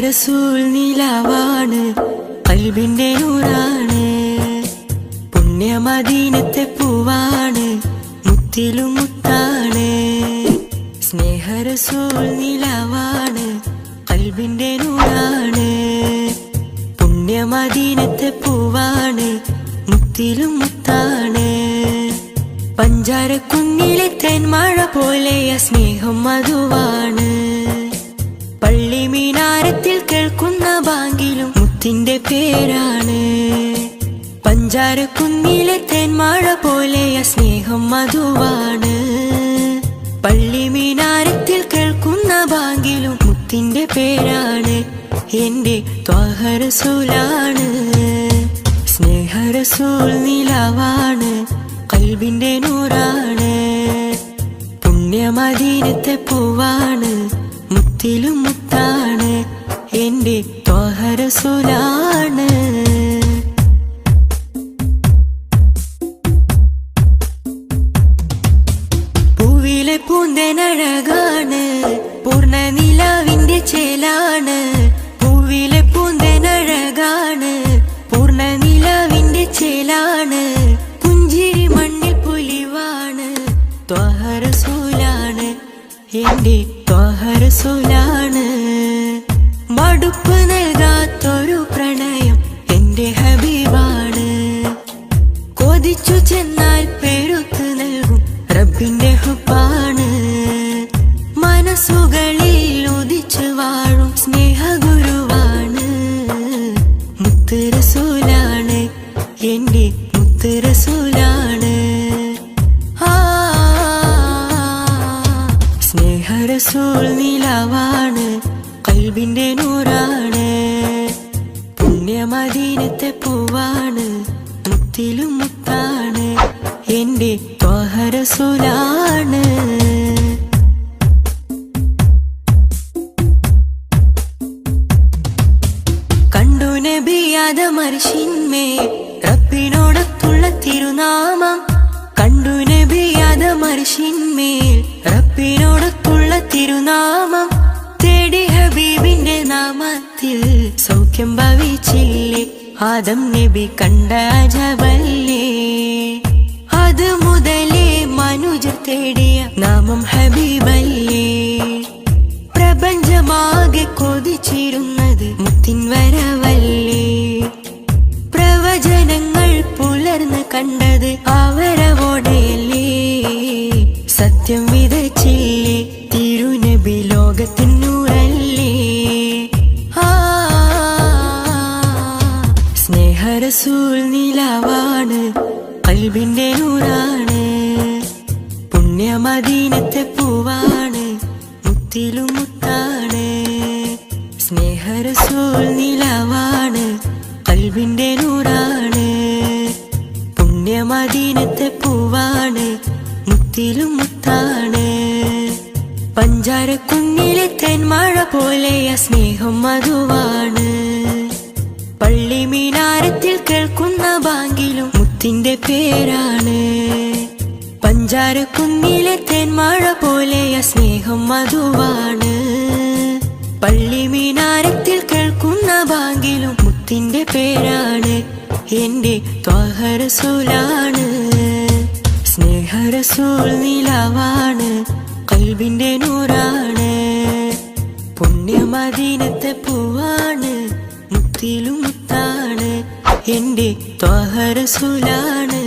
റസൂൽ നിലാവാണ്, ഖൽബിന്റെ നൂറാണ്. പുണ്യ മദീനത്തെ പൂവാണ്, മുത്തിലും മുത്താണ്. സ്നേഹ റസൂൽ നിലാവാണ്, ഖൽബിന്റെ നൂറാണ്. പുണ്യ മദീനത്തെ പൂവാണ്, മുത്തിലും മുത്താണ്. പഞ്ചാരക്കുന്നിലെ തേന്മഴ പോലെയ സ്നേഹം മധുവാണ്. പള്ളി മീനാരത്തിൽ കേൾക്കുന്ന ബാങ്കിലും മുത്തിന്റെ പേരാണ്. പഞ്ചാരക്കുന്നിലെ തേന്മഴ പോലെയ സ്നേഹം മധുവാണ്. പള്ളി മീനാരത്തിൽ കേൾക്കുന്ന ബാങ്കിലും മുത്തിന്റെ പേരാണ്. എന്റെ ത്വാഹ റസൂലാണ്. സ്നേഹ റസൂൽ നിലാവാണ്, ഖൽബിന്റെ നൂറാണ്. പുണ്യ മദീനത്തെ പൂവാണ്, മുത്തിലും മുത്താണ്. എന്റെ ത്വാഹ റസൂലാണ്. പൂവിലെ പൂന്തേനഴകാണ്, പൂർണ്ണ നിലാവിന്റെ ചേലാണ്. പൂവിലെ പൂന്തേനഴകാണ്, പൂർണ്ണ നിലാവിന്റെ ചേലാണ്. പുഞ്ചിരി മണ്ണിൽ പുലിവാണ്, ത്വാഹ റസൂലാണ്. എന്റെ ത്വാഹ റസൂലാണ്. മടുപ്പ് നൽകാത്തൊരു പ്രണയം എന്റെ ഹബീബാണ്. കൊതിച്ചു ചെന്നാൽ പെരുത്ത് നൽകും റബ്ബിന്റെ ഹുബ്ബാണ്. മനസ്സുകളിൽ ഉദിച്ചു വാഴും സ്നേഹഗുരുവാണ്. മുത്ത് റസൂലാണ്, എന്റെ മുത്ത് റസൂലാണ്. സ്നേഹ റസൂൽ നിലാവാണ്, ഖൽബിന്റെ നൂറാണ്. പുണ്യ മദീനത്തെ പൂവാണ്, മുത്തിലും മുത്താണ്. എന്റെ ത്വാഹ റസൂലാണ്. കണ്ടു നബി ആദമർശിന്മേൽ റബ്ബിനോടൊത്തുള്ള തിരുനാമം. കണ്ടു നബി ആദമർശിന്മേൽ റബ്ബിനോടൊത്തുള്ള തിരുനാമം. തേടി ഹബീബിന്റെ നാമത്തിൽ സൗഖ്യം ഭവിച്ചില്ലേ. ആദം നബി കണ്ട അജബല്ലേ. അത് മുതലേ മനുജർ തേടിയ നാമം ഹബീബല്ലേ. പ്രപഞ്ചമാകെ കൊതിച്ചിരുന്നത് മുത്തിൻ വരവല്ലേ. പ്രവചനങ്ങൾ പുലർന്ന് കണ്ടത് അവരവോടെയല്ലേ. സത്യം വിതച്ചില്ലേ തിരുനബി ലോകത്തിൻ നൂറല്ലേ. സ്നേഹ റസൂൽ നിലാവാണ്, ഖൽബിന്റെ നൂറാണ്. പുണ്യ മദീനത്തെ പൂവാണ്, മുത്തിലും മുത്താണ്. സ്നേഹ റസൂൽ നിലാവാണ്, ഖൽബിന്റെ നൂറാണ്. പുണ്യ മദീനത്തെ പൂവാണ്, മുത്തിലും മുത്താണ്. പഞ്ചാരക്കുന്നിലെ തേന്മഴ പോലെയ സ്നേഹം മധുവാണ്. പള്ളി മീനാരത്തിൽ കേൾക്കുന്ന ബാങ്കിലും മുത്തിന്റെ പേരാണ്. പഞ്ചാരക്കുന്നിലെ തേന്മഴ പോലെയ സ്നേഹം മധുവാണ്. പള്ളി മീനാരത്തിൽ കേൾക്കുന്ന ബാങ്കിലും മുത്തിന്റെ പേരാണ്. എന്റെ ത്വാഹ റസൂലാണ്. സ്നേഹ റസൂൽ നിലാവാണ്, ഖൽബിന്റെ നൂറാണ്. പുണ്യ മദീനത്തെ പൂവാണ്, മുത്തിലും മുത്താണ്. എന്റെ ത്വാഹ റസൂലാണ്.